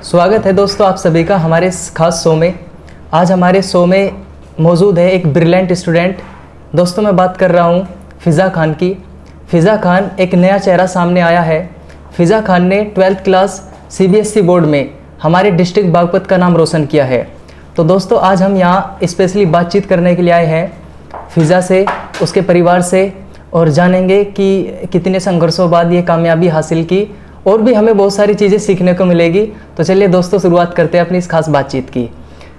स्वागत है दोस्तों आप सभी का हमारे इस खास शो में। आज हमारे शो में मौजूद है एक ब्रिलियंट स्टूडेंट। दोस्तों मैं बात कर रहा हूँ फ़िज़ा खान की। फ़िज़ा खान एक नया चेहरा सामने आया है। फ़िज़ा खान ने 12th क्लास CBSE बोर्ड में हमारे डिस्ट्रिक्ट बागपत का नाम रोशन किया है। तो दोस्तों आज हम यहाँ स्पेशली बातचीत करने के लिए आए हैं फ़िज़ा से, उसके परिवार से, और जानेंगे कि कितने संघर्षों बाद ये कामयाबी हासिल की, और भी हमें बहुत सारी चीज़ें सीखने को मिलेगी। तो चलिए दोस्तों शुरुआत करते हैं अपनी इस खास बातचीत की।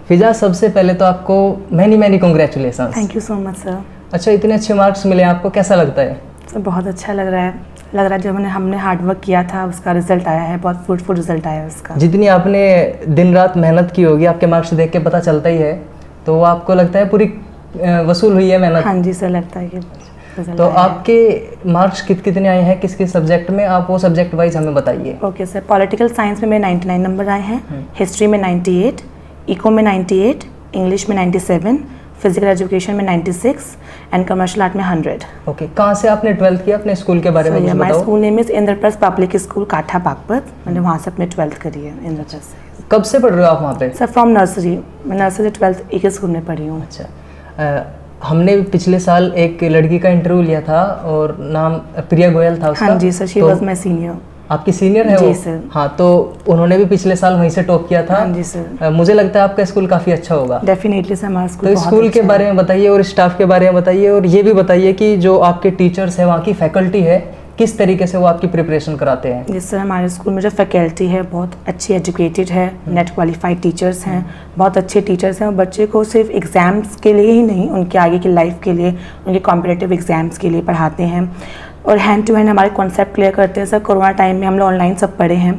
फ़िज़ा, सबसे पहले तो आपको many congratulation. Thank you so much sir. अच्छा, इतने अच्छे मार्क्स मिले, आपको कैसा लगता है? सर बहुत अच्छा लग रहा है जब हमने हार्ड वर्क किया था उसका रिजल्ट आया है, बहुत फ्रूटफुल रिजल्ट आया है उसका। जितनी आपने दिन रात मेहनत की होगी, आपके मार्क्स देख के पता चलता ही है, तो वो आपको लगता है पूरी वसूल हुई है मेहनत? हाँ जी सर, लगता है कि तो आपके मार्क्स कितने आए हैं, किस किस सब्जेक्ट में, आप वो सब्जेक्ट वाइज हमें बताइए। ओके सर, पॉलिटिकल साइंस में मेरे 99 नंबर आए हैं, हिस्ट्री में 98, इको में 98, इंग्लिश में 97, फिजिकल एजुकेशन में 96 एंड कमर्शियल आर्ट में 100। ओके, कहाँ से आपने 12th किया? अपने स्कूल के बारे में कुछ बताओ। My school name is Indraprastha public school काठा बागपत। मैंने वहाँ से अपने 12th करी है इंद्रप्रस्थ से। कब से पढ़ रहे हो आप वहाँ पे? सर फ्रॉम नर्सरी, मैं नर्सरी से 12th एक ही स्कूल में पढ़ी हूँ। अच्छा, हमने पिछले साल एक लड़की का इंटरव्यू लिया था और नाम प्रिया गोयल था उसका। हाँ जी sir, she was my senior. आपकी सीनियर है जी वो? सर। हाँ, तो उन्होंने भी पिछले साल वहीं से टॉप किया था। हाँ जी सर। मुझे लगता है आपका स्कूल काफ़ी अच्छा होगा। डेफिनेटली सर, हमारा स्कूल तो बहुत स्कूल के अच्छा बारे में बताइए और स्टाफ के बारे में बताइए, और ये भी बताइए कि जो आपके टीचर्स हैं, वहाँ की फैकल्टी है, किस तरीके से वो आपकी प्रिपरेशन कराते हैं। जी सर, हमारे स्कूल में जो फैकल्टी है बहुत अच्छी एजुकेटेड है, नेट क्वालिफाइड टीचर्स हैं, बहुत अच्छे टीचर्स हैं, और बच्चे को सिर्फ एग्ज़ाम्स के लिए ही नहीं, उनके आगे की लाइफ के लिए, उनके कॉम्पिटिटिव एग्ज़ाम्स के लिए पढ़ाते हैं, और हैंड टू हैंड हमारे कॉन्सेप्ट क्लियर करते हैं। सर कोरोना टाइम में हम लोग ऑनलाइन सब पढ़े हैं,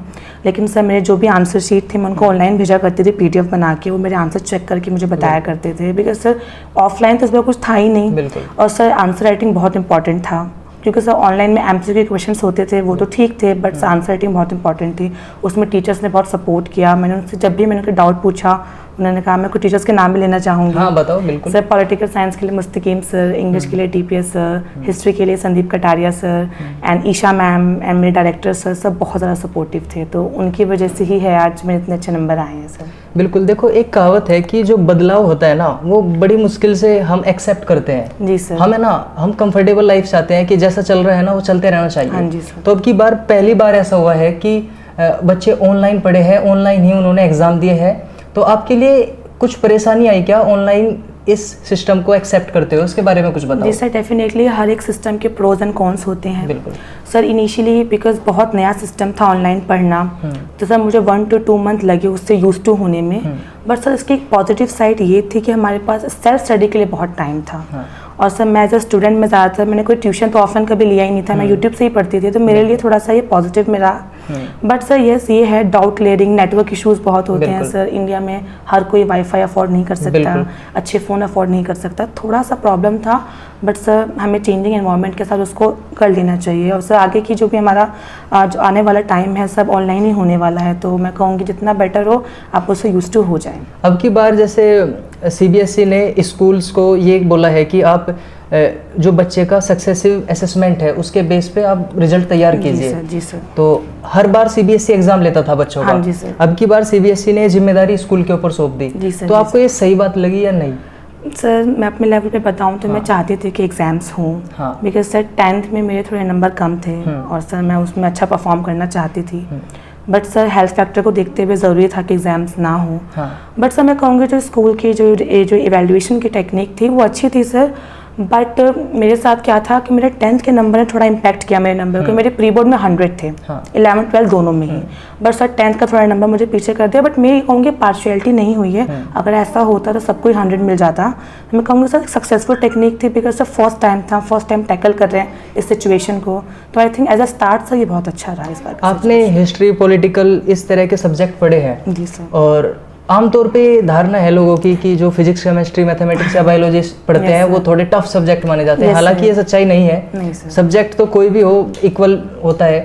लेकिन सर मेरे जो भी आंसर शीट थे मैं उनको ऑनलाइन भेजा करती थी, PDF बना के, वो मेरे आंसर चेक करके मुझे बताया करते थे, बिकॉज सर ऑफलाइन तो इसमें कुछ था ही नहीं। और सर आंसर राइटिंग बहुत इंपॉर्टेंट था, क्योंकि सर ऑनलाइन में MCQ क्वेश्चंस होते थे, वो तो ठीक थे, बट आंसर राइटिंग बहुत इंपॉर्टेंट थी। उसमें टीचर्स ने बहुत सपोर्ट किया। मैंने उनसे जब भी मैंने उनके डाउट पूछा, उन्होंने कहा, मैं कुछ टीचर्स के नाम भी लेना चाहूँगी। हाँ बताओ, बिल्कुल। सर पॉलिटिकल साइंस के लिए मुस्तकीम सर, इंग्लिश के लिए DPS सर, हिस्ट्री के लिए Sandeep Kataria sir, and Isha ma'am and मेरे डायरेक्टर सर, सब बहुत ज़्यादा सपोर्टिव थे। तो उनकी वजह से ही है आज मेरे इतने अच्छे नंबर आए हैं सर। बिल्कुल, देखो एक कहावत है कि जो बदलाव होता है ना, वो बड़ी मुश्किल से हम एक्सेप्ट करते हैं। जी सर। हम है ना, हम कंफर्टेबल लाइफ चाहते हैं कि जैसा चल रहा है ना वो चलते रहना चाहिए। हाँ जी सर। तो अब की बार पहली बार ऐसा हुआ है कि बच्चे ऑनलाइन पढ़े हैं, ऑनलाइन ही उन्होंने एग्ज़ाम दिए हैं। तो आपके लिए कुछ परेशानी आई क्या ऑनलाइन इस सिस्टम को एक्सेप्ट करते हो? उसके बारे में कुछ बताओ। जी सर, डेफिनेटली हर एक सिस्टम के प्रोज एंड कॉन्स होते हैं। बिल्कुल सर, इनिशियली बिकॉज बहुत नया सिस्टम था ऑनलाइन पढ़ना, तो सर मुझे 1 to 2 मंथ लगे उससे यूज टू होने में। बट सर इसकी एक पॉजिटिव साइड ये थी कि हमारे पास सेल्फ स्टडी के लिए बहुत टाइम था। और सर मैं एज अ स्टूडेंट में ज़्यादातर मैंने कोई ट्यूशन तो ऑफलाइन कभी लिया ही नहीं था, मैं यूट्यूब से ही पढ़ती थी, तो मेरे लिए थोड़ा सा ये पॉजिटिव में रहा। बट सर ये है डाउट क्लियरिंग, नेटवर्क इश्यूज बहुत होते हैं सर। इंडिया में हर कोई वाईफाई अफोर्ड नहीं कर सकता, अच्छे फ़ोन अफोर्ड नहीं कर सकता, थोड़ा सा प्रॉब्लम था। बट सर हमें चेंजिंग एनवायरनमेंट के साथ उसको कर लेना चाहिए। और सर आगे की जो भी हमारा जो आने वाला टाइम है सब ऑनलाइन ही होने वाला है, तो मैं कहूँगी जितना बेटर हो आप उससे यूज टू हो जाएं। अब की बार जैसे CBSE ने स्कूल्स को ये बोला है कि आप जो बच्चे का सक्सेसिव असेसमेंट है उसके बेस पे आप रिजल्ट तैयार कीजिए। जी सर। तो हर बार CBSE एग्जाम लेता था बच्चों का। हाँ जी सर। अब की बार CBSE ने जिम्मेदारी स्कूल के ऊपर सौंप दी। जी सर। तो आपको ये सही बात लगी या नहीं? सर मैं अपने लेवल पे बताऊं तो मैं चाहती थी कि एग्ज़ाम्स हों, बिकॉज सर 10th में मेरे थोड़े नंबर कम थे, और सर मैं उसमें अच्छा परफॉर्म करना चाहती थी। बट सर हेल्थ फैक्टर को देखते हुए ज़रूरी था कि एग्ज़ाम्स ना हो। बट सर मैं कहूँगी जो स्कूल की जो इवैल्यूएशन की टेक्निक थी वो अच्छी थी सर। बट मेरे साथ क्या था कि मेरे 10th के नंबर ने थोड़ा इम्पैक्ट किया मेरे नंबर को। मेरे प्री बोर्ड में 100 थे, 11th 12th दोनों में ही। बट सर 10th का थोड़ा नंबर मुझे पीछे कर दिया। बट मेरी कहूँगी पार्शियलिटी नहीं हुई है। अगर ऐसा होता तो सबको 100 मिल जाता। तो मैं कहूँगी सर सक्सेसफुल टेक्निक थी, because sir first time tackle कर रहे हैं इस सिचुएशन को। तो I think as a start sir ये बहुत अच्छा रहा इस बार। आपने हिस्ट्री, पॉलिटिकल इस तरह के सब्जेक्ट पढ़े हैं? जी सर। और आमतौर पे धारणा है लोगों की कि जो फिजिक्स, केमिस्ट्री, मैथमेटिक्स या बायोलॉजी पढ़ते हैं वो थोड़े टफ सब्जेक्ट माने जाते हैं। हालांकि ये सच्चाई नहीं है। सब्जेक्ट तो कोई भी हो इक्वल होता है।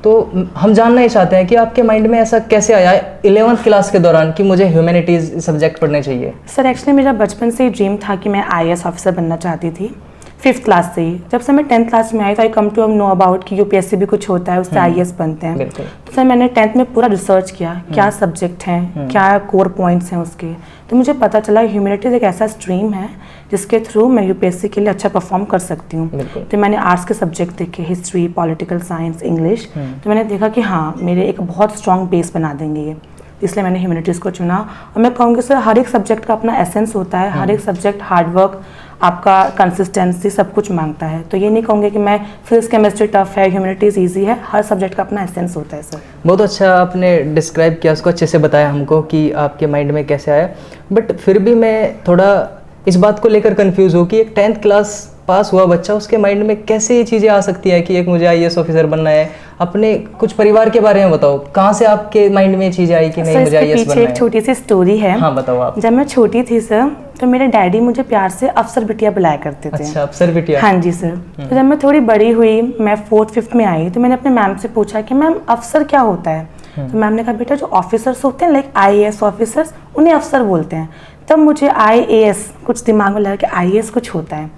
तो हम जानना ही चाहते हैं कि आपके माइंड में ऐसा कैसे आया 11th क्लास के दौरान कि मुझे ह्यूमैनिटीज़ सब्जेक्ट पढ़ने चाहिए? सर एक्चुअली मेरा बचपन से ही ड्रीम था कि मैं IAS ऑफिसर बनना चाहती थी। 5th क्लास से ही। जब से मैं 10th क्लास में आई तो आई कम टू नो अबाउट कि यूपीएससी भी कुछ होता है, उससे आईएएस बनते हैं। तो सर मैंने 10th में पूरा रिसर्च किया, क्या सब्जेक्ट हैं, क्या कोर पॉइंट्स हैं उसके। तो मुझे पता चला ह्यूमैनिटीज़ एक ऐसा स्ट्रीम है जिसके थ्रू मैं यूपीएससी के लिए अच्छा परफॉर्म कर सकती हूँ। तो मैंने आर्ट्स के सब्जेक्ट देखे, हिस्ट्री, पॉलिटिकल साइंस, इंग्लिश। तो मैंने देखा कि हाँ मेरे एक बहुत स्ट्रॉन्ग बेस बना देंगे ये, इसलिए मैंने ह्यूमैनिटीज़ को चुना। और मैं कहूँगी सर हर एक सब्जेक्ट का अपना एसेंस होता है, हर एक सब्जेक्ट हार्डवर्क, आपका कंसिस्टेंसी सब कुछ मांगता है। तो ये नहीं कहूँगी कि मैं फिजिक्स केमिस्ट्री टफ है, ह्यूमैनिटीज़ ईजी है, हर सब्जेक्ट का अपना एसेंस होता है सर। बहुत अच्छा आपने डिस्क्राइब किया, उसको अच्छे से बताया हमको कि आपके माइंड में कैसे आया। बट फिर भी मैं थोड़ा इस बात को लेकर कंफ्यूज हूँ कि एक 10th क्लास पास हुआ बच्चा, उसके माइंड में कैसे ये चीज़ें आ सकती है कि एक मुझे आईएएस ऑफिसर बनना है। अपने कुछ परिवार के बारे में बताओ, कहाँ से आपके माइंड में ये चीज़ें आई कि नहीं मुझे आईएएस बनना है? एक छोटी सी स्टोरी है। हाँ बताओ आप। जब मैं छोटी थी सर तो मेरे डैडी मुझे प्यार से अफसर बिटिया बुलाया करते थे। अच्छा, अफसर बिटिया। हाँ जी सर। तो जब मैं थोड़ी बड़ी हुई, मैं 4th 5th में आई, तो मैंने अपने मैम से पूछा कि मैम अफसर क्या होता है। तो मैम ने कहा बेटा जो ऑफिसर्स होते हैं लाइक आईएएस ऑफिसर्स, उन्हें अफसर बोलते हैं। तब मुझे आईएएस कुछ दिमाग में लगा कि आईएएस कुछ होता है।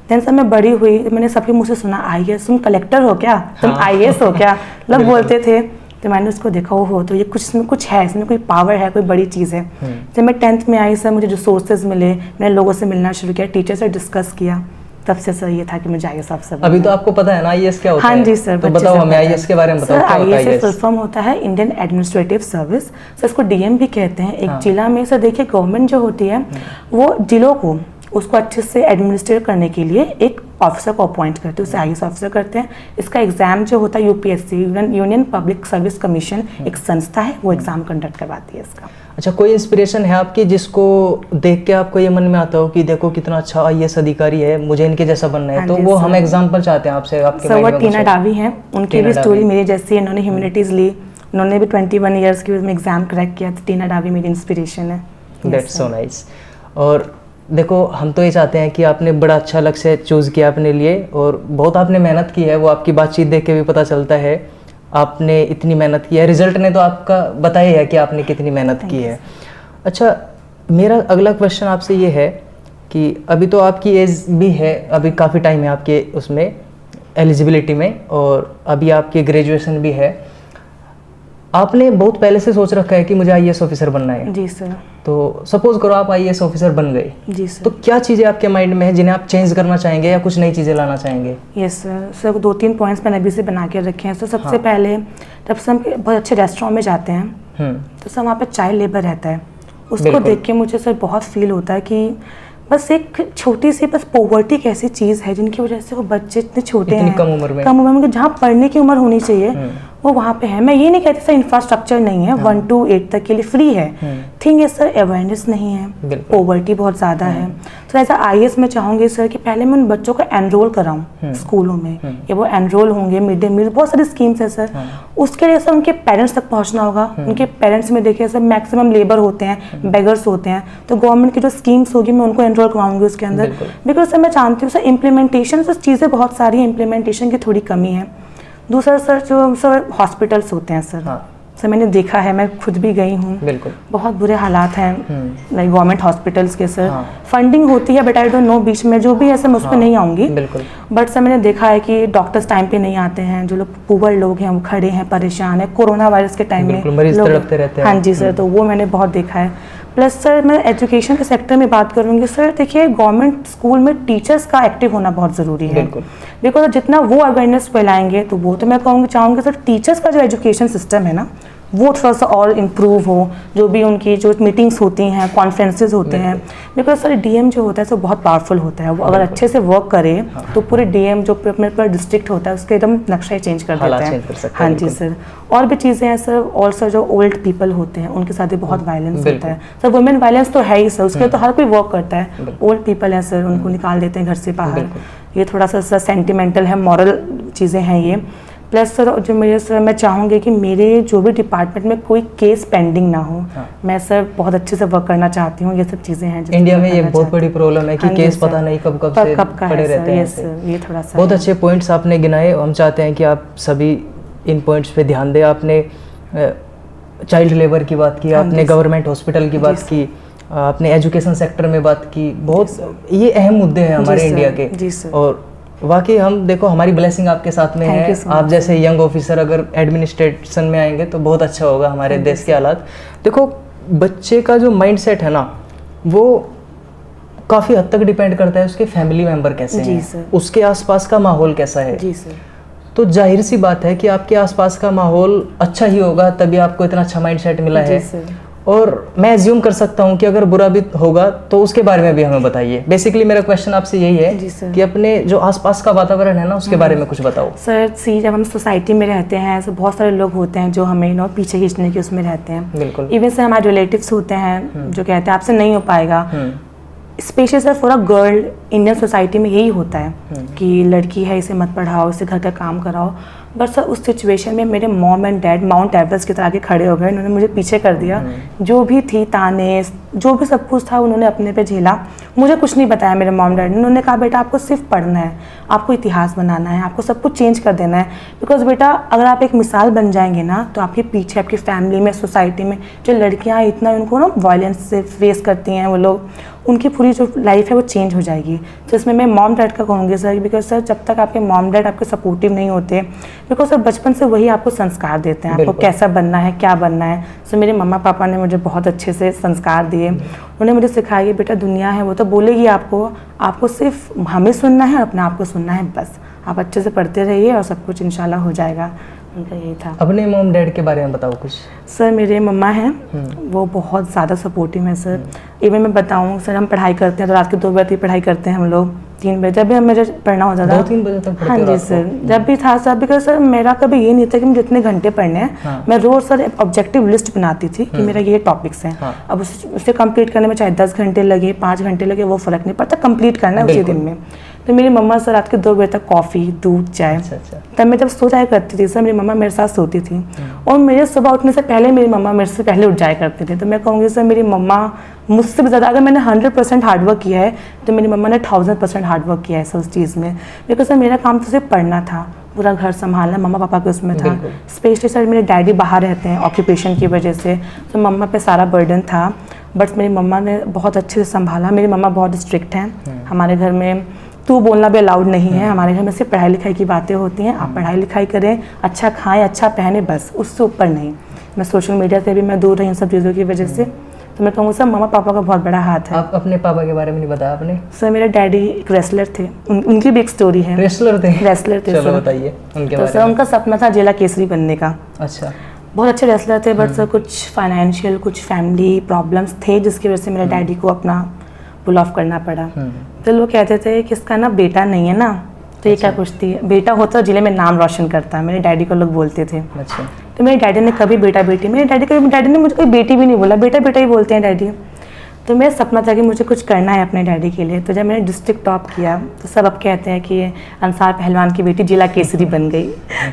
देन सर मैं बड़ी हुई, मैंने सबके मुझसे सुना आईएएस, तुम कलेक्टर हो क्या, तुम आईएएस हो क्या, लोग बोलते थे। तो मैंने उसको देखा, हो तो ये कुछ इसमें कुछ है, इसमें कोई पावर है, कोई बड़ी चीज़ है। जब मैं 10th में आई सर मुझे रिसोर्सेज मिले, मैंने लोगों से मिलना शुरू किया, टीचर से डिस्कस किया, तब से सर ये था कि मुझे आईएएस ऑफिसर। अभी तो आपको पता है ना आईएएस क्या होता है? हाँ जी सर। तो बताओ हमें आईएएस के बारे में बताओ, क्या होता है आईएएस? फुल फॉर्म होता है इंडियन एडमिनिस्ट्रेटिव सर्विस, सर इसको डीएम भी कहते हैं। एक जिला में सर देखिए गवर्नमेंट जो होती है वो जिलों को उसको अच्छे से एडमिनिस्ट्रेट करने के लिए एक ऑफिसर को अपॉइंट करते हैं, उसे आईएएस ऑफिसर करते हैं। इसका एग्जाम जो होता है UPSC, union public service commission एक संस्था है, वो एग्जाम कंडक्ट करवाती है इसका। अच्छा, कोई इंस्पिरेशन है आपकी जिसको देख के आपको ये मन में आता हो कि देखो कितना अच्छा आईएएस अधिकारी है, मुझे इनके जैसा बनना है? तो वो हम एग्जाम्पल चाहते हैं आपसे, आपके सर वो टीना डावी हैं, उनकी भी स्टोरी मेरी जैसी है। इन्होंने ह्यूमैनिटीज़ ली, उन्होंने भी 21 ईयर्स की में एग्जाम क्रैक किया। तो टीना डावी मेरी इंस्पिरेशन है। That's so nice. और देखो हम तो ये चाहते हैं कि आपने बड़ा अच्छा लक्ष्य चूज़ किया अपने लिए और बहुत आपने मेहनत की है, वो आपकी बातचीत देख के भी पता चलता है आपने इतनी मेहनत की है। रिजल्ट ने तो आपका बताया है कि आपने कितनी मेहनत की है। अच्छा, मेरा अगला क्वेश्चन आपसे ये है कि अभी तो आपकी एज भी है, अभी काफ़ी टाइम है आपके उसमें एलिजिबिलिटी में, और अभी आपकी ग्रेजुएशन भी है। आपने बहुत पहले से सोच रखा है कि मुझे आईएएस ऑफिसर बनना है? जी सर। तो सपोज करो आप आईएएस ऑफिसर बन गए, जी सर, तो क्या चीज़ें आपके माइंड में है जिन्हें आप चेंज करना चाहेंगे या कुछ नई चीज़ें लाना चाहेंगे? Yes sir. सर 2-3 पॉइंट्स मैंने अभी से बना के रखे हैं। तो सबसे पहले जब से हम बहुत अच्छे रेस्टोरेंट में जाते हैं तो सर वहाँ पे चाइल्ड लेबर रहता है, उसको देख के मुझे सर बहुत फील होता है कि बस एक छोटी सी बस पॉवर्टी एक ऐसी चीज़ है जिनकी वजह से वो बच्चे इतने छोटे हैं, कम उम्र में जहाँ पढ़ने की उम्र होनी चाहिए वो वहाँ पे है। मैं ये नहीं कहती सर इंफ्रास्ट्रक्चर नहीं है, 1 to 8 तक के लिए फ्री है। थिंग है सर अवेयरनेस नहीं है, पॉवर्टी बहुत ज़्यादा है। तो ऐसा आईएएस मैं चाहूँगी सर कि पहले मैं उन बच्चों को एनरोल कराऊँ स्कूलों में, या वो एनरोल होंगे, मिड डे मील, बहुत सारी स्कीम्स है सर। उसके लिए सर उनके पेरेंट्स तक पहुँचना होगा। उनके पेरेंट्स में देखिए सर मैक्सिमम लेबर होते हैं, बेगर्स होते हैं, तो गवर्नमेंट की जो स्कीम्स होगी मैं उनको एनरोल करवाऊंगी उसके अंदर। बिकॉज सर मैं जानती हूँ सर इम्प्लीमेंटेशन, सर चीज़ें बहुत सारी हैं, इम्प्लीमेंटेशन की थोड़ी कमी है। दूसरा सर जो सर हॉस्पिटल्स होते हैं सर, सर मैंने देखा है, मैं खुद भी गई हूँ, बहुत बुरे हालात हैं लाइक गवर्नमेंट हॉस्पिटल्स के सर। फंडिंग होती है बट आई डोंट नो बीच में जो भी है सर, मैं उस पर नहीं आऊँगी। बट सर मैंने देखा है कि डॉक्टर्स टाइम पे नहीं आते हैं, जो लोग पुअर लोग हैं वो खड़े हैं, परेशान है, कोरोना वायरस के टाइम में मरीज तड़पते रहते हैं। हाँ जी सर, तो वो मैंने बहुत देखा है। प्लस सर मैं एजुकेशन के सेक्टर में बात करूँगी सर, देखिए गवर्नमेंट स्कूल में टीचर्स का एक्टिव होना बहुत ज़रूरी है। बिकॉज जितना वो अवेयरनेस फैलाएंगे तो वो तो मैं चाहूँगी सर टीचर्स का जो एजुकेशन सिस्टम है ना वो थोड़ा सा और इम्प्रूव हो, जो भी उनकी जो मीटिंग्स होती हैं, कॉन्फ्रेंसेस होते हैं। बिकॉज सर डीएम जो होता है सो बहुत पावरफुल होता है, वो अगर अच्छे से वर्क करे तो पूरे डीएम जो अपने पूरा डिस्ट्रिक्ट होता है उसके एकदम नक्शा ही चेंज कर देता है। हाँ जी सर। और भी चीज़ें हैं सर, और सर जो ओल्ड पीपल होते हैं उनके साथ भी बहुत वायलेंस होता है सर। वुमेन वायलेंस तो है ही सर, उसके तो हर कोई वर्क करता है। ओल्ड पीपल हैं सर, उनको निकाल देते हैं घर से बाहर, ये थोड़ा सा सर सेंटिमेंटल है, मॉरल चीज़ें हैं ये। प्लस सर जो मेरे सर मैं चाहूँगी कि मेरे जो भी डिपार्टमेंट में कोई केस पेंडिंग ना हो। मैं सर बहुत अच्छे से वर्क करना चाहती हूँ। ये सब चीज़ें हैं इंडिया में, ये बहुत बड़ी प्रॉब्लम है कि केस पता नहीं कब से पड़े रहते हैं। ये थोड़ा सा बहुत अच्छे पॉइंट्स आपने गिनाए, हम चाहते हैं कि आप सभी इन पॉइंट्स पे ध्यान दें। आपने चाइल्ड लेबर की बात की, आपने गवर्नमेंट हॉस्पिटल की बात की, आपने एजुकेशन सेक्टर में बात की, बहुत ये अहम मुद्दे हैं हमारे इंडिया के। जी सर। और वाकई हम देखो हमारी ब्लेसिंग आपके साथ में है। आप जैसे यंग ऑफिसर अगर एडमिनिस्ट्रेशन में आएंगे तो बहुत अच्छा होगा हमारे देश के हालात। देखो बच्चे का जो माइंडसेट है ना वो काफ़ी हद तक डिपेंड करता है उसके फैमिली मेंबर कैसे हैं, उसके आसपास का माहौल कैसा है। जी सर। तो जाहिर सी बात है कि आपके आसपास का माहौल अच्छा ही होगा तभी आपको इतना अच्छा माइंडसेट मिला है। और मैं एज्यूम कर सकता हूँ कि अगर बुरा भी होगा तो उसके बारे में भी हमें बताइए। बेसिकली मेरा क्वेश्चन आपसे यही है कि अपने जो आसपास का वातावरण है ना उसके बारे में कुछ बताओ। सर जब हम सोसाइटी में रहते हैं तो बहुत सारे लोग होते हैं जो हमें पीछे खींचने के उसमें रहते हैं। बिल्कुल। इवन से हमारे रिलेटिव्स होते हैं जो कहते हैं आपसे नहीं हो पाएगा। Specially sir for a girl Indian society में यही होता है कि लड़की है इसे मत पढ़ाओ, इसे घर का काम कराओ। बट सर उस सिचुएशन में मेरे mom and dad mount Everest की तरह के खड़े हो गए। उन्होंने मुझे पीछे कर दिया। जो भी थी ताने, जो भी सब कुछ था उन्होंने अपने पे झेला। मुझे कुछ नहीं बताया मेरे मॉम डैड ने। उन्होंने कहा बेटा आपको सिर्फ पढ़ना है, आपको इतिहास बनाना है, आपको सब कुछ चेंज कर देना है। बिकॉज बेटा अगर आप एक मिसाल बन जाएंगे ना तो आपके पीछे आपकी फैमिली में, सोसाइटी में जो लड़कियाँ इतना उनको ना वायलेंस से फेस करती हैं वो लोग, उनकी पूरी जो लाइफ है वो चेंज हो जाएगी। तो इसमें मैं मॉम डैड का कहूँगी सर, बिकॉज सर जब तक आपके मॉम डैड आपके सपोर्टिव नहीं होते, बिकॉज सर बचपन से वही आपको संस्कार देते हैं आपको कैसा बनना है, क्या बनना है। सर मेरे मम्मा पापा ने मुझे बहुत अच्छे से संस्कार दिए। उन्होंने मुझे सिखाया बेटा दुनिया है वो तो बोलेगी आपको सिर्फ हमें सुनना है, अपने आप को सुनना है, बस आप अच्छे से पढ़ते रहिए और सब कुछ इंशाल्लाह हो जाएगा। उनका यही था। अपने मॉम डैड के बारे में बताओ कुछ। सर मेरे मम्मा हैं वो बहुत ज़्यादा सपोर्टिव हैं सर। इवन मैं बताऊँ सर हम पढ़ाई करते हैं तो रात के 2 बजे पढ़ाई करते हैं हम लोग, 3 बजे जब भी मुझे पढ़ना होता था 2-3 बजे तक। हाँ जी सर, जब भी था सर। बिकॉज सर मेरा कभी ये नहीं था कि मुझे इतने घंटे पढ़ने हैं। मैं रोज सर ऑब्जेक्टिव लिस्ट बनाती थी कि मेरा ये टॉपिक्स हैं। अब उसे कंप्लीट करने में चाहे 10 घंटे लगे, 5 घंटे लगे, वो फर्क नहीं पड़ता, कंप्लीट करना है उसी दिन में। तो मेरी मम्मा सर रात के 2 बजे तक कॉफ़ी, दूध, चाय। तब मैं जब सो जाया करती थी सर मेरी मम्मा मेरे साथ सोती थी और मेरे सुबह उठने से पहले मेरी मम्मा मेरे से पहले उठ जाया करती थी। तो मैं कहूँगी सर मेरी मम्मा मुझसे भी ज़्यादा, अगर मैंने 100% हार्डवर्क किया है तो मेरी मम्मा ने 1000% हार्डवर्क किया है सर उस चीज़ में। बिकॉज सर मेरा काम तो सिर्फ पढ़ना था, पूरा घर संभालना मम्मा पापा के उसमें था। स्पेशली सर मेरे डैडी बाहर रहते हैं ऑक्यूपेशन की वजह से, तो मम्मा पे सारा बर्डन था। बट मेरी मम्मा ने बहुत अच्छे से संभाला। मेरी मम्मा बहुत स्ट्रिक्ट हैं। हमारे घर में तू बोलना भी अलाउड नहीं है। हमारे घर में सिर्फ पढ़ाई लिखाई की बातें होती हैं। आप पढ़ाई लिखाई करें, अच्छा खाएं, अच्छा पहने, बस उससे ऊपर नहीं। मैं सोशल मीडिया से भी मैं दूर रही हूँ सब चीज़ों की वजह से। तो मैं कहूँगा सर मम्मा पापा का बहुत बड़ा हाथ है। आप अपने पापा के बारे में नहीं बताया आपने? सर मेरे डैडी एक रेसलर थे। उनकी भी एक स्टोरी है। रेसलर थे? रेसलर थे। चलो बताइए उनके बारे में। सर उनका सपना था जिला केसरी बनने का। अच्छा। बहुत अच्छे रेसलर थे बट सर कुछ फाइनेंशियल, कुछ फैमिली प्रॉब्लम्स थे जिसकी वजह से मेरे डैडी को अपना पुल ऑफ करना पड़ा। तो लोग कहते थे कि इसका ना बेटा नहीं है ना, तो ये क्या पूछती है, बेटा होता जिले में नाम रोशन करता है, मेरे डैडी को लोग बोलते थे। अच्छा। तो मेरे डैडी ने कभी बेटा बेटी, मेरे डैडी ने मुझे कोई बेटी भी नहीं बोला, बेटा बेटा ही बोलते हैं डैडी। तो मेरा सपना था कि मुझे कुछ करना है अपने डैडी के लिए। तो जब मैंने डिस्ट्रिक्ट टॉप किया तो सब अब कहते हैं कि अंसार पहलवान की बेटी जिला केसरी बन गई।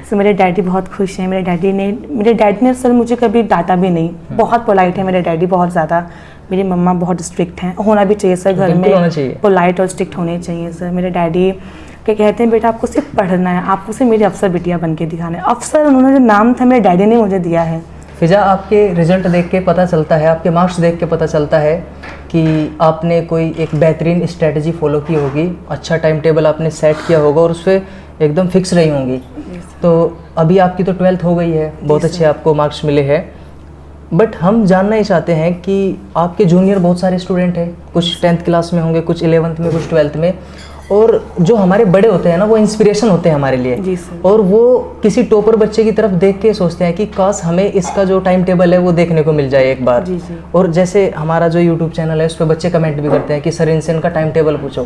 तो मेरे डैडी बहुत खुश हैं। मेरे डैडी ने सर मुझे कभी डांटा भी नहीं, बहुत पोलाइट है मेरे डैडी, बहुत ज़्यादा। मेरी मम्मा बहुत स्ट्रिक्ट हैं, होना भी चाहिए सर, घर में पोलाइट और स्ट्रिक्ट होने चाहिए सर। मेरे डैडी के कहते हैं बेटा आपको सिर्फ पढ़ना है, आपको सिर्फ मेरी अफसर बिटिया बन के दिखाना है। अफसर उन्होंने जो नाम था मेरे डैडी ने मुझे दिया है। फिजा आपके रिजल्ट देख के पता चलता है, आपके मार्क्स देख के पता चलता है कि आपने कोई एक बेहतरीन स्ट्रेटजी फॉलो की होगी, अच्छा टाइम टेबल आपने सेट किया होगा और उस पर एकदम फिक्स रही होंगी। तो अभी आपकी तो 12th हो गई है, बहुत अच्छे आपको मार्क्स मिले हैं। बट हम जानना ही चाहते हैं कि आपके जूनियर बहुत सारे स्टूडेंट हैं, कुछ 10th क्लास में होंगे, कुछ 11th में, कुछ 12th में, और जो हमारे बड़े होते हैं ना वो इंस्पिरेशन होते हैं हमारे लिए। जी सर। और वो किसी टॉपर बच्चे की तरफ देख के सोचते हैं कि काश हमें इसका जो टाइम टेबल है वो देखने को मिल जाए एक बार। जी जी। और जैसे हमारा जो यूट्यूब चैनल है उस पर बच्चे कमेंट भी करते हैं कि सर इनसे इनका टाइम टेबल पूछो।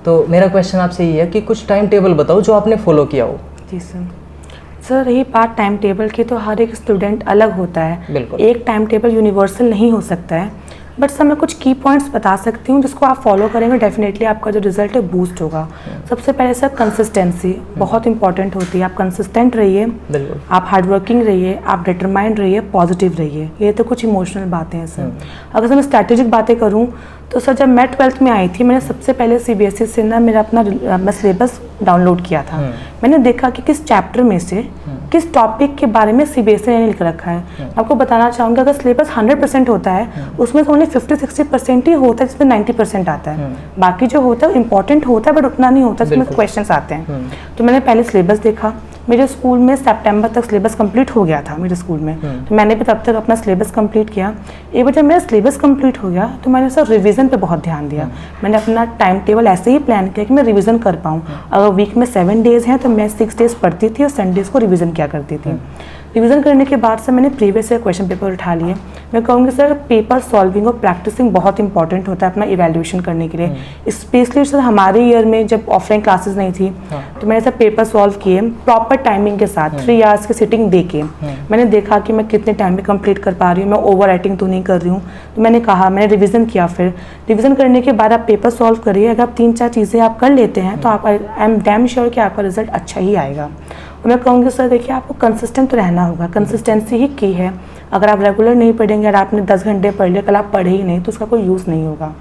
तो मेरा क्वेश्चन आपसे ये है कि कुछ टाइम टेबल बताओ जो आपने फॉलो किया हो। जी सर। सर रही बात टाइम टेबल की, तो हर एक स्टूडेंट अलग होता है। बिल्कुल। एक टाइम टेबल यूनिवर्सल नहीं हो सकता है। बट सर मैं कुछ की पॉइंट्स बता सकती हूँ जिसको आप फॉलो करेंगे, डेफिनेटली आपका जो रिजल्ट है बूस्ट होगा। सबसे पहले सर कंसिस्टेंसी बहुत इंपॉर्टेंट होती है। आप कंसिस्टेंट रहिए, आप हार्डवर्किंग रहिए, आप डिटरमाइंड रहिए, पॉजिटिव रहिए। ये तो कुछ इमोशनल बातें हैं सर। अगर मैं स्ट्रैटेजिक बातें करूँ तो सर जब मैं 12th में आई थी, मैंने सबसे पहले CBSE से ना मेरा अपना मैं सिलेबस डाउनलोड किया था। मैंने देखा कि किस चैप्टर में से किस टॉपिक के बारे में CBSE ने लिख रखा है। आपको बताना चाहूँगा, अगर सिलेबस 100% होता है उसमें तो ओनली 50-60% ही होता है जिसमें 90% आता है। बाकी जो होता है इंपॉर्टेंट होता है बट उतना नहीं होता जिसमें क्वेश्चन आते हैं। तो मैंने पहले सिलेबस देखा। मेरे स्कूल में सितंबर तक सिलेबस कंप्लीट हो गया था मेरे स्कूल में, तो मैंने भी तब तक अपना सिलेबस कंप्लीट किया। एक बार जब मेरा सिलेबस कंप्लीट हो गया तो मैंने सर रिवीजन पे बहुत ध्यान दिया। मैंने अपना टाइम टेबल ऐसे ही प्लान किया कि मैं रिवीजन कर पाऊँ। अगर वीक में 7 डेज़ हैं तो मैं 6 डेज़ पढ़ती थी और संडेज़ को रिवीजन किया करती थी। रिवीजन करने के बाद से मैंने प्रीवियस ईयर क्वेश्चन पेपर उठा लिए। मैं कहूँगी सर पेपर सॉल्विंग और प्रैक्टिसिंग बहुत इंपॉर्टेंट होता है अपना इवैल्यूएशन करने के लिए। स्पेशली सर हमारे ईयर में जब ऑफलाइन क्लासेस नहीं थी तो मैंने सर पेपर सॉल्व किए प्रॉपर टाइमिंग के साथ, 3 आवर्स की सिटिंग दे के। मैंने देखा कि मैं कितने टाइम में कंप्लीट कर पा रही हूँ, मैं ओवर राइटिंग तो नहीं कर रही हूँ। तो मैंने कहा, मैंने रिविज़न किया। फिर रिविज़न करने के बाद आप पेपर सॉल्व करिए। अगर आप 3-4 चीज़ें आप कर लेते हैं तो आप, आई एम डैम श्योर कि आपका रिजल्ट अच्छा ही आएगा। और मैं कहूँगी सर देखिए आपको कंसिस्टेंट तो रहना होगा, कंसिस्टेंसी ही की है। अगर आप रेगुलर नहीं पढ़ेंगे और आपने 10 घंटे पढ़ लिया, कल आप पढ़े ही नहीं तो उसका कोई यूज़ नहीं होगा।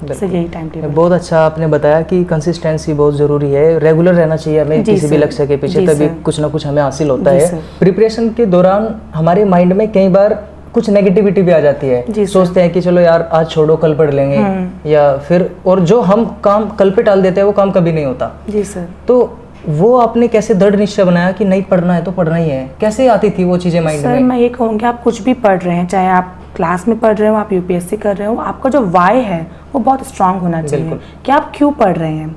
सर यही टाइम टेबल। बहुत अच्छा आपने बताया कि कंसिस्टेंसी बहुत ज़रूरी है, रेगुलर रहना चाहिए हमें किसी भी लक्ष्य के पीछे, तभी कुछ ना कुछ हमें हासिल होता है। प्रिपरेशन के दौरान हमारे माइंड में कई बार कुछ नेगेटिविटी भी आ जाती है, सोचते हैं कि चलो यार आज छोड़ो कल पढ़ लेंगे, या फिर और जो हम काम कल पे टाल देते हैं वो काम कभी नहीं होता। जी सर। तो वो आपने कैसे दृढ़ निश्चय बनाया कि नहीं पढ़ना है तो पढ़ना ही है? कैसे आती थी वो चीज़ें माइंड में? सर मैं ये कहूँगी आप कुछ भी पढ़ रहे हैं, चाहे आप क्लास में पढ़ रहे हो, आप UPSC कर रहे हो, आपका जो वाई है वो बहुत स्ट्रांग होना चाहिए कि आप क्यों पढ़ रहे हैं।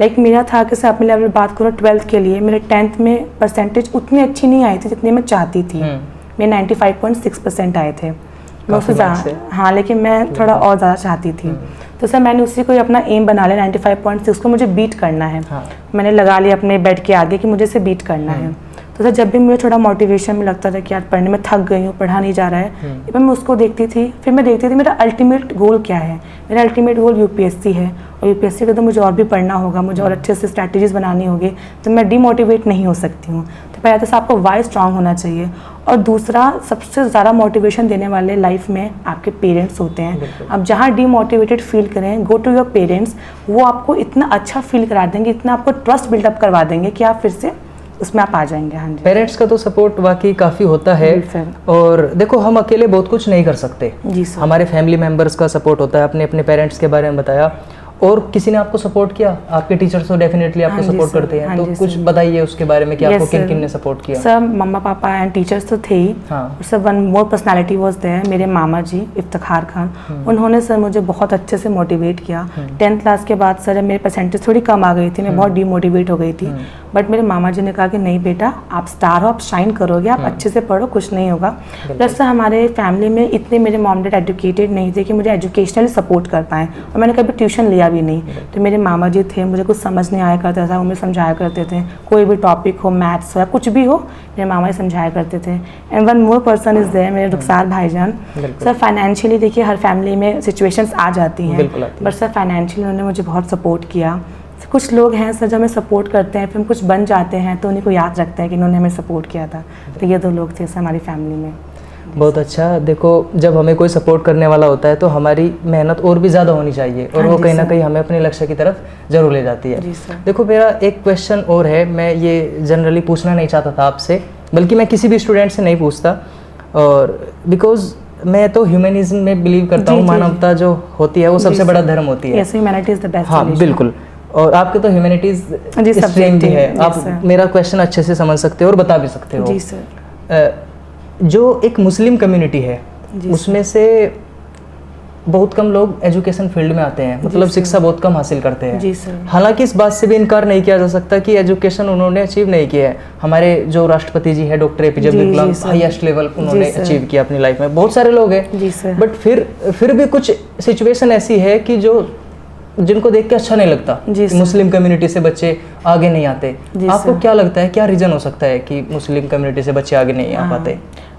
लाइक मेरा था कि सर अपने लेवल बात करूँ 12th के लिए, मेरे 10th में परसेंटेज उतनी अच्छी नहीं आई थी जितनी मैं चाहती थी। मेरे 95.6% आए थे। मैं उससे हाँ, लेकिन मैं थोड़ा और ज़्यादा चाहती थी। तो सर मैंने उसी को अपना एम बना लिया, 95.6 को मुझे बीट करना है। मैंने लगा लिया अपने बेड के आगे कि मुझे इसे बीट करना है। तो सर जब भी मुझे थोड़ा मोटिवेशन में लगता था कि यार पढ़ने में थक गई हूँ, पढ़ा नहीं जा रहा है, मैं उसको देखती थी। फिर मैं देखती थी मेरा अल्टीमेट गोल क्या है। मेरा अल्टीमेट गोल UPSC है, और UPSC का तो मुझे और भी पढ़ना होगा, मुझे और अच्छे से स्ट्रैटेजीज बनानी होगी, तो मैं डीमोटिवेट नहीं हो सकती हूँ। तो पहले तो आपको वाई स्ट्रांग होना चाहिए, और दूसरा सबसे ज़्यादा मोटिवेशन देने वाले लाइफ में आपके पेरेंट्स होते हैं। अब जहाँ डीमोटिवेटेड फील करें, गो टू योर पेरेंट्स, वो आपको इतना अच्छा फील करा देंगे, इतना आपको ट्रस्ट बिल्डअप करवा देंगे कि आप फिर से उसमें आप आ जाएंगे। हाँ जी, पेरेंट्स का तो सपोर्ट वाकई काफ़ी होता है। और देखो हम अकेले बहुत कुछ नहीं कर सकते जी सर। हमारे फैमिली मेम्बर्स का सपोर्ट होता है। आपने अपने पेरेंट्स के बारे में बताया, और किसी ने आपको सपोर्ट किया? आपके टीचर्स तो डेफिनेटली आपको सपोर्ट करते हैं, तो कुछ बताइए उसके बारे में कि आपको किन किन ने सपोर्ट किया? सर मम्मा पापा एंड टीचर्स तो थे ही। Sir one more personality was there, मेरे मामा जी इफ्तिखार खान। उन्होंने सर मुझे बहुत अच्छे से मोटिवेट किया। 10th क्लास के बाद सर मेरे परसेंटेज थोड़ी कम आ गई थी, मैं बहुत डीमोटिवेट हो गई थी, बट मेरे मामा जी ने कहा कि नहीं बेटा आप स्टार हो, आप शाइन करोगे, आप अच्छे से पढ़ो, कुछ नहीं होगा। प्लस सर हमारे फैमिली में इतने मेरे मॉम डैड एजुकेटेड नहीं थे कि मुझे एजुकेशनली सपोर्ट कर पाएँ, और मैंने कभी ट्यूशन लिया भी नहीं। तो मेरे मामा जी थे, मुझे कुछ समझ नहीं आया करता था, वो मुझे समझाया करते थे। कोई भी टॉपिक हो, मैथ्स हो या कुछ भी हो, मेरे मामा जी समझाया करते थे। And one more person is there, मेरे रुखसार भाईजान। सर फाइनेंशियली देखिए हर फैमिली में सिचुएशंस आ जाती हैं, बट सर फाइनेंशियली उन्होंने मुझे बहुत सपोर्ट किया। कुछ लोग हैं सर जो हमें सपोर्ट करते हैं, फिर हम कुछ बन जाते हैं तो उन्हीं को याद रखते हैं कि इन्होंने हमें सपोर्ट किया था। तो ये 2 लोग थे सर हमारी फैमिली में। बहुत अच्छा। देखो जब हमें कोई सपोर्ट करने वाला होता है तो हमारी मेहनत और भी ज़्यादा होनी चाहिए, और वो कहीं ना कहीं हमें अपने लक्ष्य की तरफ जरूर ले जाती है। देखो मेरा एक क्वेश्चन और है, मैं ये जनरली पूछना नहीं चाहता था आपसे, बल्कि मैं किसी भी स्टूडेंट से नहीं पूछता, और बिकॉज मैं तो ह्यूमनिज्म में बिलीव करता हूँ। मानवता जो होती है वो सबसे बड़ा धर्म होती है। Humanity is the best. हाँ बिल्कुल, और आपके तो ह्यूमैनिटीज स्ट्रीम भी है, आप मेरा क्वेश्चन अच्छे से समझ सकते हो और बता भी सकते हो। जी सर। जो एक मुस्लिम कम्युनिटी है उसमें से बहुत कम लोग एजुकेशन फील्ड में आते हैं, मतलब शिक्षा बहुत कम हासिल करते हैं। जी सर। हालांकि इस बात से भी इनकार नहीं किया जा सकता कि एजुकेशन उन्होंने अचीव नहीं किया है। हमारे जो राष्ट्रपति जी है doctor APJ Abdul Kalam, highest level उन्होंने अचीव किया अपनी लाइफ में। बहुत सारे लोग हैं, बट फिर भी कुछ सिचुएशन ऐसी है कि जो जिनको देख के अच्छा नहीं लगता, मुस्लिम कम्युनिटी से बच्चे आगे नहीं आते। आपको क्या लगता है क्या रीजन हो सकता है कि मुस्लिम कम्युनिटी से बच्चे आगे नहीं आ पाते?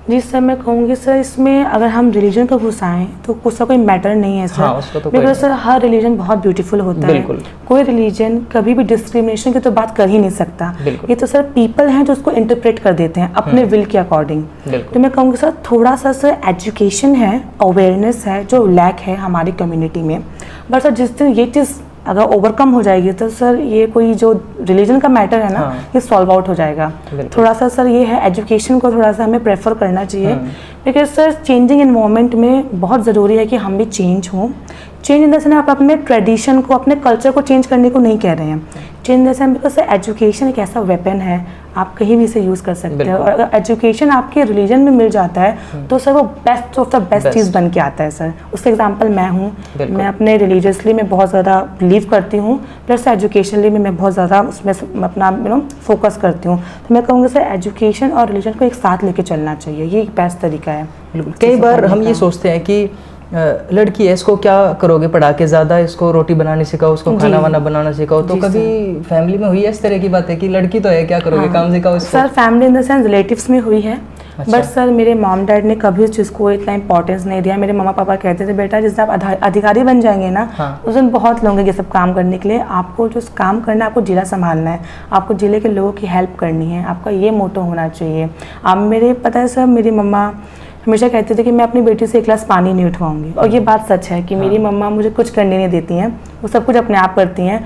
जी सर, मैं कहूँगी सर इसमें अगर हम रिलीजन को घुसाएं तो उसका कोई मैटर नहीं है सर। हाँ, तो बिकॉज सर हर रिलीजन बहुत ब्यूटीफुल होता है। कोई रिलीजन कभी भी डिस्क्रिमिनेशन की तो बात कर ही नहीं सकता। ये तो सर पीपल हैं जो उसको इंटरप्रेट कर देते हैं अपने विल के अकॉर्डिंग। तो मैं कहूँगी सर थोड़ा सा सर एजुकेशन है, अवेयरनेस है जो लैक है हमारी कम्युनिटी में। बट सर जिस दिन ये चीज़ अगर ओवरकम हो जाएगी तो सर ये कोई जो रिलीजन का मैटर है ना, ये सॉल्व आउट हो जाएगा। थोड़ा सा सर ये है एजुकेशन को थोड़ा सा हमें प्रेफर करना चाहिए, बिकॉज सर चेंजिंग इन्वायरमेंट में बहुत ज़रूरी है कि हम भी चेंज हों। चेंज इन द सेंस आप अपने ट्रेडिशन को, अपने कल्चर को चेंज करने को नहीं कह रहे हैं। Change in the sense because education एक ऐसा वेपन है, आप कहीं भी इसे यूज़ कर सकते हैं, और अगर एजुकेशन आपके रिलीजन में मिल जाता है तो सर वो बेस्ट ऑफ द बेस्ट चीज़ बन के आता है सर। उसका एग्जांपल मैं हूँ, मैं अपने रिलीजियसली में बहुत ज़्यादा बिलीव करती हूँ, प्लस एजुकेशनली में मैं बहुत ज़्यादा उसमें अपना फोकस करती हूँ। तो मैं कहूँगी सर एजुकेशन और रिलीजन को एक साथ लेके चलना चाहिए, ये एक बेस्ट तरीका है। कई बार हम ये सोचते हैं कि लड़की है, इसको क्या करोगे पढ़ा के, ज़्यादा इसको रोटी बनाने सिखाओ, उसको खाना वाना बनाना सिखाओ। तो कभी फैमिली में हुई है इस तरह की बात है कि लड़की तो है, क्या करोगे, काम सिखाओ इसको? Sir family in the sense relatives में हुई है। बट सर मेरे मॉम डैड ने कभी उस चीज़ को इतना इंपॉर्टेंस नहीं दिया। मेरे मम्मा पापा कहते थे बेटा जिस दिन आप अधिकारी बन जाएंगे ना, उस दिन बहुत लोग ये सब काम करने के लिए, आपको जो काम करना है, आपको जिला संभालना है, आपको जिले के लोगों की हेल्प करनी है, आपका ये मोटो होना चाहिए। आप मेरे पता है सर, मेरी मम्मा हमेशा कहते थे कि मैं अपनी बेटी से एक गिलास पानी नहीं उठवाऊंगी, और ये बात सच है कि मेरी मम्मा मुझे कुछ करने नहीं देती हैं, वो सब कुछ अपने आप करती हैं।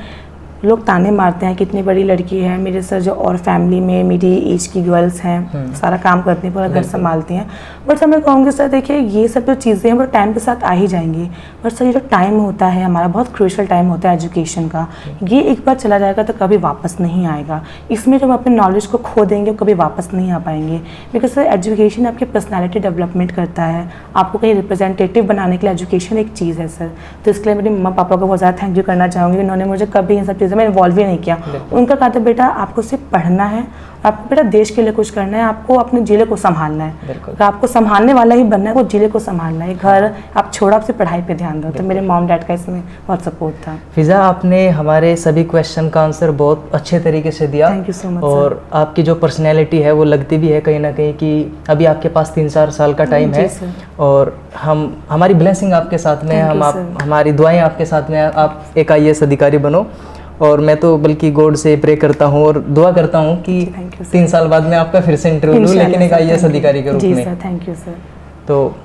लोग ताने मारते हैं कितनी बड़ी लड़की है मेरे सर, जो और फैमिली में मेरी एज की गर्ल्स हैं सारा काम करती हैं, पूरा घर संभालती हैं। बट सर मैं कहूँगी सर देखिए ये सब जो चीज़ें हैं वो टाइम के साथ आ ही जाएंगी, बट सर ये जो टाइम होता है हमारा बहुत क्रूशियल टाइम होता है एजुकेशन का, ये एक बार चला जाएगा तो कभी वापस नहीं आएगा। इसमें जब हम अपने नॉलेज को खो देंगे कभी वापस नहीं आ पाएंगे, बिकॉज सर एजुकेशन आपकी पर्सनैलिटी डेवलपमेंट करता है, आपको कहीं रिप्रेजेंटेटिव बनाने के लिए एजुकेशन एक चीज़ है सर। तो इसके लिए मेरे मम्मा पापा को बहुत ज़्यादा थैंक यू करना चाहूँगी, उन्होंने मुझे कभी इन सब चीज़ों में इन्वॉल्व ही नहीं किया। उनका कहा था बेटा आपको सिर्फ पढ़ना है, आपको बेटा देश के लिए कुछ करना है, आपको अपने जिले को संभालना है, आपको संभालने वाला ही बनना है, वो जिले को संभालना है, घर आप छोड़ा, आपसे पढ़ाई पे ध्यान दो। तो मेरे मॉम डैड का इसमें बहुत सपोर्ट था। फिजा आपने हमारे सभी क्वेश्चन का आंसर बहुत अच्छे तरीके से दिया। Thank you so much. और आपकी जो पर्सनैलिटी है वो लगती भी है कहीं ना कहीं कि अभी आपके पास 3-4 साल का टाइम है, और हमारी ब्लेसिंग आपके साथ में है, हमारी दुआएं आपके साथ में, आप एक IAS अधिकारी बनो। और मैं तो बल्कि गॉड से प्रे करता हूँ और दुआ करता हूँ कि 3 साल बाद में आपका फिर से इंटरव्यू लूँ, लेकिन एक IAS अधिकारी के रूप में। Sir thank you sir. तो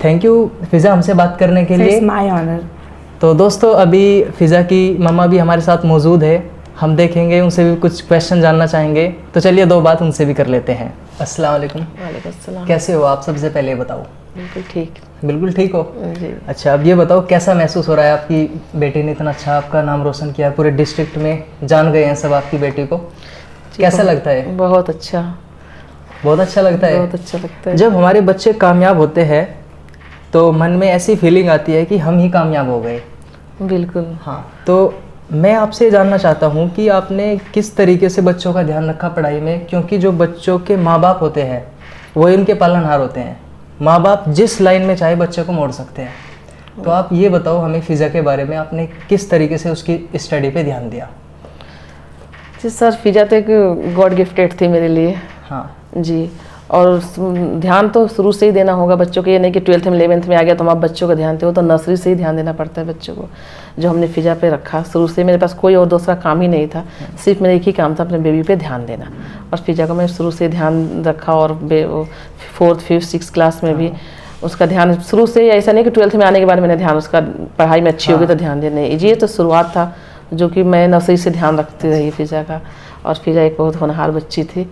थैंक यू फिजा हमसे बात करने के लिए। My honour. तो दोस्तों अभी फिजा की मम्मा भी हमारे साथ मौजूद है, हम देखेंगे उनसे भी कुछ क्वेश्चन जानना चाहेंगे। तो चलिए 2 बात उनसे भी कर लेते हैं। अस्सलाम वालेकुम। वालेकुम अस्सलाम। कैसे हो आप? सबसे पहले बताओ। बिल्कुल ठीक। बिल्कुल ठीक हो जी। अच्छा, अब ये बताओ कैसा महसूस हो रहा है, आपकी बेटी ने इतना अच्छा आपका नाम रोशन किया, पूरे डिस्ट्रिक्ट में जान गए हैं सब आपकी बेटी को, कैसा लगता है? बहुत अच्छा, बहुत अच्छा लगता है। बहुत अच्छा लगता है। जब हमारे बच्चे कामयाब होते हैं तो मन में ऐसी फीलिंग आती है कि हम ही कामयाब हो गए। बिल्कुल। हाँ, तो मैं आपसे जानना चाहता हूँ कि आपने किस तरीके से बच्चों का ध्यान रखा पढ़ाई में, क्योंकि जो बच्चों के माँ बाप होते हैं वो इनके पालनहार होते हैं। माँ बाप जिस लाइन में चाहे बच्चे को मोड़ सकते हैं। तो आप ये बताओ हमें फिजा के बारे में, आपने किस तरीके से उसकी स्टडी पे ध्यान दिया? जी सर, फिजा तो एक गॉड गिफ्टेड थी मेरे लिए। हाँ जी, और ध्यान तो शुरू से ही देना होगा बच्चों के, ये नहीं कि 12th में 11th में आ गया तो आप बच्चों का ध्यान थे, वो तो नर्सरी से ही ध्यान देना पड़ता है बच्चों को। जो हमने फिजा पे रखा, शुरू से मेरे पास कोई और दूसरा काम ही नहीं था, सिर्फ मेरा एक ही काम था अपने बेबी पे ध्यान देना, और फिजा का मैं शुरू से ध्यान रखा। और 4th, 5th, 6th क्लास में भी उसका ध्यान शुरू से, ऐसा नहीं कि 12th में आने के बाद मैंने ध्यान उसका पढ़ाई में अच्छी होगी तो ध्यान देने, ये तो शुरुआत था जो कि मैं नर्सरी से ध्यान रखती रही फिजा का। और फिजा एक बहुत होनहार बच्ची थी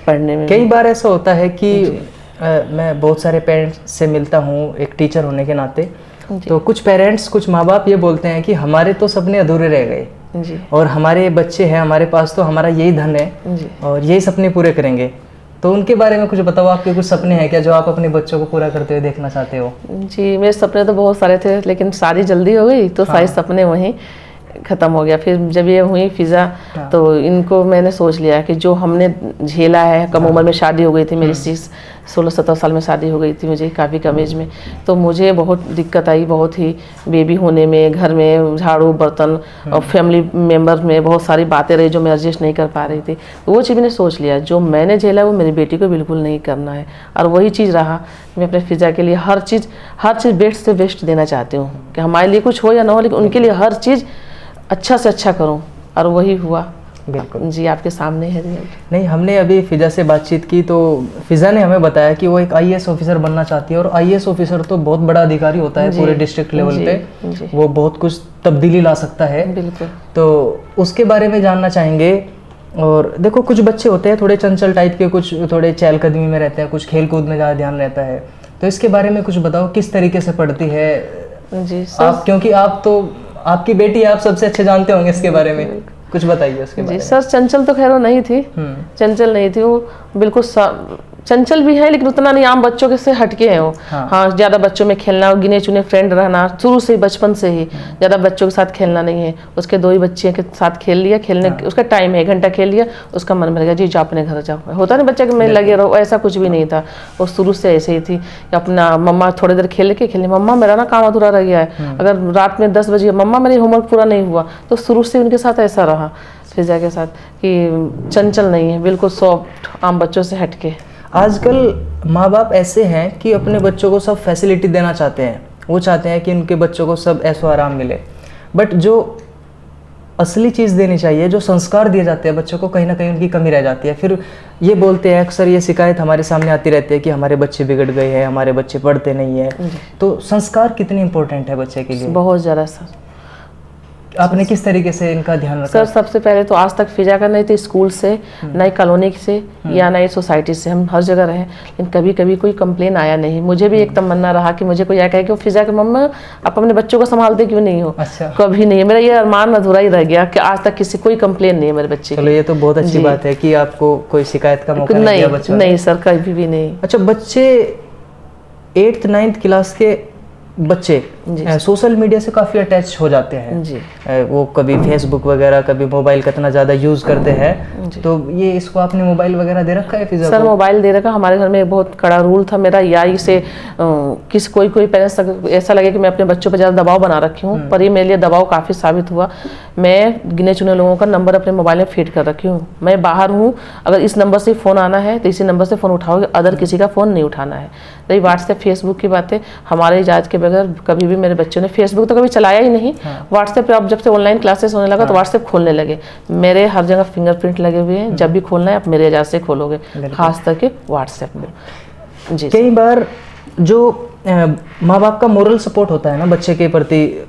पढ़ने में। कई बार ऐसा होता है कि मैं बहुत सारे पेरेंट्स से मिलता हूँ एक टीचर होने के नाते, तो कुछ पेरेंट्स, कुछ माँ बाप ये बोलते हैं कि हमारे तो सपने अधूरे रह गए जी, और हमारे बच्चे हैं हमारे पास, तो हमारा यही धन है जी, और यही सपने पूरे करेंगे। तो उनके बारे में कुछ बताओ, आपके कुछ सपने हैं क्या जो आप अपने बच्चों को पूरा करते हुए देखना चाहते हो? जी, मेरे सपने तो बहुत सारे थे, लेकिन शादी जल्दी हो गई तो सारे सपने वहीं ख़त्म हो गया। फिर जब ये हुई फिजा, तो इनको मैंने सोच लिया कि जो हमने झेला है, कम उम्र में शादी हो गई थी मेरी, 16-17 साल में शादी हो गई थी मुझे, काफ़ी कम एज में। तो मुझे बहुत दिक्कत आई, बहुत ही बेबी होने में, घर में झाड़ू बर्तन और फैमिली मेम्बर में बहुत सारी बातें रही जो मैं एडजस्ट नहीं कर पा रही थी। तो वो चीज़ मैंने सोच लिया, जो मैंने झेला वो मेरी बेटी को बिल्कुल नहीं करना है। और वही चीज़ रहा, मैं अपने फिजा के लिए हर चीज़ बेस्ट से बेस्ट देना चाहती हूँ कि हमारे लिए कुछ हो या ना हो, लेकिन उनके लिए हर चीज़ अच्छा से अच्छा करूं, और वही हुआ। बिल्कुल जी, आपके सामने है रिजल्ट। नहीं, हमने अभी फिजा से बातचीत की तो फिजा ने हमें बताया कि वो एक आईएएस ऑफिसर बनना चाहती है, और आईएएस ऑफिसर तो बहुत बड़ा अधिकारी होता है पूरे डिस्ट्रिक्ट लेवल पे, वो बहुत कुछ तब्दीली ला सकता है। बिल्कुल। तो उसके बारे में जानना चाहेंगे। और देखो, कुछ बच्चे होते हैं थोड़े चंचल टाइप के, कुछ थोड़े चहलकदमी में रहते हैं, कुछ खेल कूद में ज़्यादा ध्यान रहता है, तो इसके बारे में कुछ बताओ, किस तरीके से पढ़ती है जी आप, क्योंकि आप तो आपकी बेटी, आप सबसे अच्छे जानते होंगे इसके बारे में, कुछ बताइए उसके बारे में। सर चंचल तो खैर वो नहीं थी, चंचल नहीं थी वो, बिल्कुल चंचल भी है लेकिन उतना नहीं, आम बच्चों के से हटके हैं वो। हाँ, ज़्यादा बच्चों में खेलना, गिने चुने फ्रेंड रहना, शुरू से बचपन से ही ज़्यादा बच्चों के साथ खेलना नहीं है। उसके 2 ही बच्चे के साथ खेल लिया, खेलने उसका टाइम है 1 घंटा खेल लिया, उसका मन में लगा जी जाओ अपने घर जाओ, होता नहीं बच्चा कि मैं लगे रहो, ऐसा कुछ भी नहीं था। वो शुरू से ऐसे ही थी कि अपना मम्मा थोड़ी देर खेल के खेलने, मम्मा मेरा ना काम अधूरा रह गया है, अगर रात में 10 बजे मम्मा मेरे होमवर्क पूरा नहीं हुआ, तो शुरू से उनके साथ ऐसा रहा फिजा के साथ कि चंचल नहीं है, बिल्कुल सॉफ्ट आम बच्चों से हटके। आजकल माँ बाप ऐसे हैं कि अपने बच्चों को सब फैसिलिटी देना चाहते हैं, वो चाहते हैं कि उनके बच्चों को सब ऐशो आराम मिले, बट जो असली चीज़ देनी चाहिए, जो संस्कार दिए जाते हैं बच्चों को, कहीं ना कहीं उनकी कमी रह जाती है। फिर ये बोलते हैं, अक्सर ये शिकायत हमारे सामने आती रहती है कि हमारे बच्चे बिगड़ गए हैं, हमारे बच्चे पढ़ते नहीं है। तो संस्कार कितनी इंपॉर्टेंट है बच्चे के लिए? बहुत ज़्यादा सर। आपने किस तरीके से इनका ध्यान रखा? सर सबसे पहले तो आज तक फिजा कर नहीं थी, स्कूल से नई कॉलोनी से या नई सोसाइटी से, हम हर जगह रहे, लेकिन कभी कभी कोई कंप्लेन आया नहीं। मुझे भी एक तमन्ना रहा कि मुझे कोई यह कहे कि फिजा के मम्मा आप अपने बच्चों को संभालते क्यों नहीं हो। अच्छा। कभी नहीं, मेरा ये अरमान अधूरा ही रह गया कि आज तक किसी कोई कंप्लेन नहीं है मेरे बच्चे। चलो ये तो बहुत अच्छी बात है कि आपको कोई शिकायत का मौका नहीं दिया बच्चों ने। नहीं सर, कभी भी नहीं। अच्छा, बच्चे 8th 9th क्लास के बच्चे सोशल मीडिया से काफ़ी अटैच हो जाते हैं जी। वो कभी फेसबुक वगैरह, कभी मोबाइल का इतना ज़्यादा यूज़ करते हैं, तो ये इसको आपने मोबाइल वगैरह दे रखा है फिजा सर को? मोबाइल दे रखा, हमारे घर में एक बहुत कड़ा रूल था मेरा, या इसे कोई पेरेंट्स ऐसा लगे कि मैं अपने बच्चों पर ज़्यादा दबाव बना रखी हूँ, पर ये मेरे लिए दबाव काफ़ी साबित हुआ। मैं गिने चुने लोगों का नंबर अपने मोबाइल में फीड कर रखी हूँ। मैं बाहर हूँ, अगर इस नंबर से फ़ोन आना है तो इसी नंबर से फ़ोन उठाओगे, अदर किसी का फ़ोन नहीं उठाना है। रही व्हाट्सएप फेसबुक की बातें, हमारे इजाज़त के बगैर कभी भी मेरे बच्चों ने फेसबुक तो कभी चलाया ही नहीं। व्हाट्सएप पे अब जब से ऑनलाइन क्लासेस होने लगा तो व्हाट्सएप खोलने लगे। मेरे हर जगह फिंगरप्रिंट लगे हुए हैं, जब भी खोलना है आप मेरे इजाज़त से खोलोगे, खास करके व्हाट्सएप में। जी। कई बार जो माँ बाप का मोरल सपोर्ट होता है ना बच्चे के प्रति,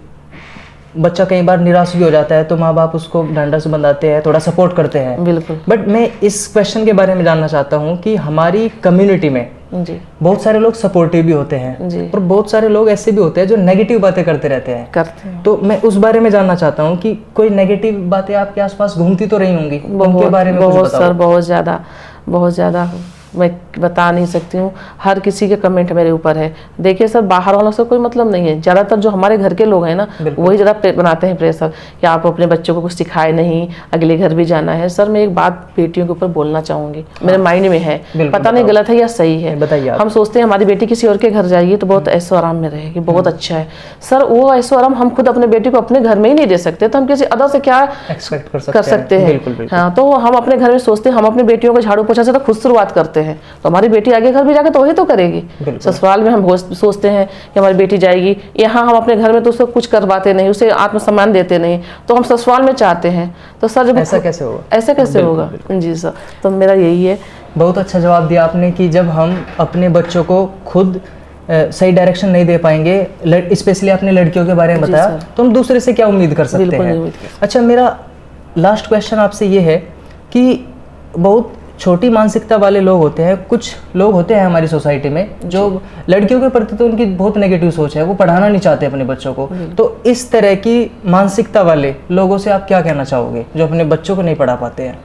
बच्चा कई बार निराश भी हो जाता है तो माँ बाप उसको डंडा से बंधाते हैं, थोड़ा सपोर्ट करते हैं। बिल्कुल। बट मैं इस क्वेश्चन के बारे में जानना चाहता हूँ कि हमारी कम्युनिटी में जी बहुत सारे लोग सपोर्टिव भी होते हैं जी। और बहुत सारे लोग ऐसे भी होते हैं जो नेगेटिव बातें करते रहते हैं। तो मैं उस बारे में जानना चाहता हूँ कि कोई नेगेटिव बातें आपके आसपास घूमती तो रही होंगी, उनके बारे में कुछ बताओ। सर बहुत ज़्यादा मैं बता नहीं सकती हूँ। हर किसी के कमेंट मेरे ऊपर है। देखिए सर, बाहर वालों से कोई मतलब नहीं है, ज़्यादातर जो हमारे घर के लोग हैं ना वही ज़्यादा बनाते हैं प्रेशर कि आप अपने बच्चों को कुछ सिखाए नहीं, अगले घर भी जाना है। सर मैं एक बात बेटियों के ऊपर बोलना चाहूँगी, मेरे माइंड में है, पता नहीं गलत है या सही है, बताइए। हम सोचते हैं हमारी बेटी किसी और के घर जाएगी तो बहुत ऐशो आराम में रहेगी, बहुत अच्छा है। सर वो ऐशो आराम हम खुद अपने बेटी को अपने घर में ही नहीं दे सकते, तो हम किसी अदर से क्या एक्सपेक्ट कर सकते हैं। हाँ, तो हम अपने घर में सोचते हैं हम अपनी बेटियों को झाड़ू पोछा से तो खुद शुरुआत करते हैं, तो हमारी बेटी आगे घर भी जाकर तो वही तो करेगी। ससुराल में हम सोचते हैं कि हमारी बेटी जाएगी, यहाँ हम अपने घर में तो उसको कुछ करवाते नहीं, उसे आत्मसम्मान देते नहीं, तो हम ससुराल में चाहते हैं। तो सर जब ऐसा कैसे होगा? जी सर, तो मेरा यही है। बहुत अच्छा जवाब दिया आपने कि जब हम अपने बच्चों को खुद सही डायरेक्शन नहीं दे पाएंगे, स्पेशली आपने लड़कियों के बारे में बताया, तो हम दूसरे से क्या उम्मीद कर सकते हैं। अच्छा, मेरा लास्ट क्वेश्चन आपसे ये है कि बहुत छोटी मानसिकता वाले लोग होते हैं, कुछ लोग होते हैं हमारी सोसाइटी में जो लड़कियों के प्रति तो उनकी बहुत नेगेटिव सोच है, वो पढ़ाना नहीं चाहते अपने बच्चों को। तो इस तरह की मानसिकता वाले लोगों से आप क्या कहना चाहोगे जो अपने बच्चों को नहीं पढ़ा पाते हैं?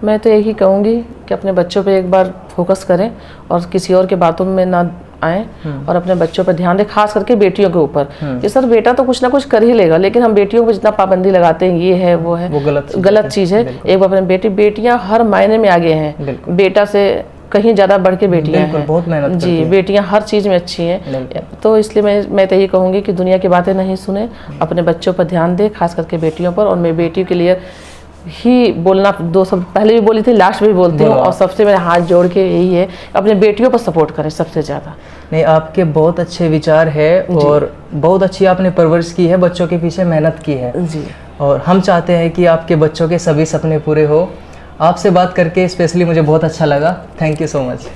मैं तो यही कहूँगी कि अपने बच्चों पे एक बार फोकस करें और किसी और के बातों में ना आए और अपने बच्चों पर ध्यान दें, खास करके बेटियों के ऊपर। कि सर बेटा तो कुछ ना कुछ कर ही लेगा, लेकिन हम बेटियों को जितना पाबंदी लगाते हैं, ये है वो है, वो गलत चीज़ है। एक बार अपने बेटियां हर मायने में आगे हैं, बेटा से कहीं ज़्यादा बढ़ के बेटियां हैं, बहुत मेहनत जी, बेटियां हर चीज़ में अच्छी हैं। तो इसलिए मैं तो यही कहूँगी कि दुनिया की बातें नहीं सुने, अपने बच्चों पर ध्यान दें, खास करके बेटियों पर। और मैं बेटियों के लिए ही बोलना, 2 शब्द पहले भी बोली थी, लास्ट भी बोलती हूँ, और सबसे मेरे हाथ जोड़ के यही है, अपने बेटियों पर सपोर्ट करें सबसे ज़्यादा। नहीं, आपके बहुत अच्छे विचार है और बहुत अच्छी आपने परवरिश की है, बच्चों के पीछे मेहनत की है जी। और हम चाहते हैं कि आपके बच्चों के सभी सपने पूरे हो। आपसे बात करके स्पेशली मुझे बहुत अच्छा लगा। Thank you so much.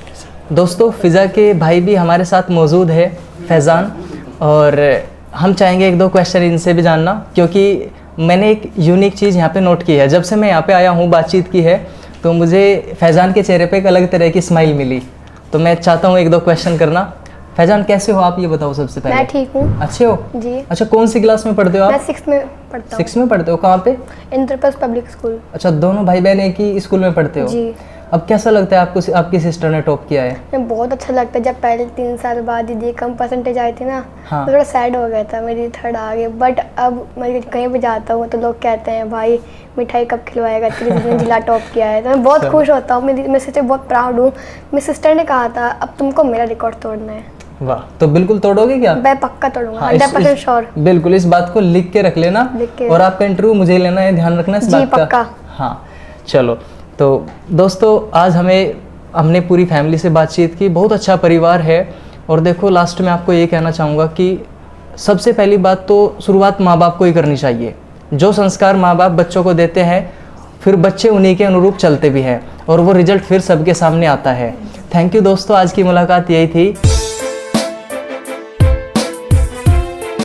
दोस्तों, फ़िज़ा के भाई भी हमारे साथ मौजूद है, फैज़ान, और हम चाहेंगे एक दो क्वेश्चन इनसे भी जानना, क्योंकि मैंने एक यूनिक चीज़ यहाँ पे नोट की है। जब से मैं यहाँ पे आया हूँ, बातचीत की है, तो मुझे फैज़ान के चेहरे पे एक अलग तरह की स्माइल मिली। तो मैं चाहता हूँ एक दो क्वेश्चन करना। फैज़ान, कैसे हो आप, ये बताओ सबसे पहले। मैं ठीक हूँ। अच्छे हो जी। अच्छा, कौन सी क्लास में पढ़ते हो आप? मैं 6th में पढ़ता हूँ। 6th में पढ़ते हो? कहाँ पे? Indraprastha public school. अच्छा, दोनों भाई बहन एक ही स्कूल में पढ़ते हो? जी। अब कैसा लगता है आपको, आपकी सिस्टर ने टॉप किया है? मैं बहुत अच्छा लगता है। जब पहले 3 साल बाद दीदी कम परसेंटेज आई थी ना, हाँ। तो थोड़ा सैड हो गया था, मेरी 3rd आ गई। बट अब मैं कहीं भी जाता हूँ तो लोग कहते हैं भाई मिठाई कब खिलवाएगा, तेरी दीदी ने जिला टॉप किया है। तो मैं बहुत खुश होता हूँ। मेरी सिस्टर बहुत प्राउड हूँ। मेरी सिस्टर ने कहा था अब तुमको मेरा रिकॉर्ड तोड़ना है। वाह, तो बिल्कुल तोड़ोगे क्या? मैं पक्का तोड़ूंगा, हाँ, 100% श्योर। बिल्कुल, इस बात को लिख के रख लेना। लिख के। और आपका इंटरव्यू मुझे लेना है, ध्यान रखना इस जी, बात का। पक्का। हाँ, चलो। तो दोस्तों, आज हमने पूरी फैमिली से बातचीत की। बहुत अच्छा परिवार है। और देखो, लास्ट में आपको ये कहना चाहूँगा कि सबसे पहली बात तो शुरुआत माँ बाप को ही करनी चाहिए। जो संस्कार माँ बाप बच्चों को देते हैं, फिर बच्चे उन्हीं के अनुरूप चलते भी हैं, और वो रिजल्ट फिर सबके सामने आता है। थैंक यू दोस्तों, आज की मुलाकात यही थी।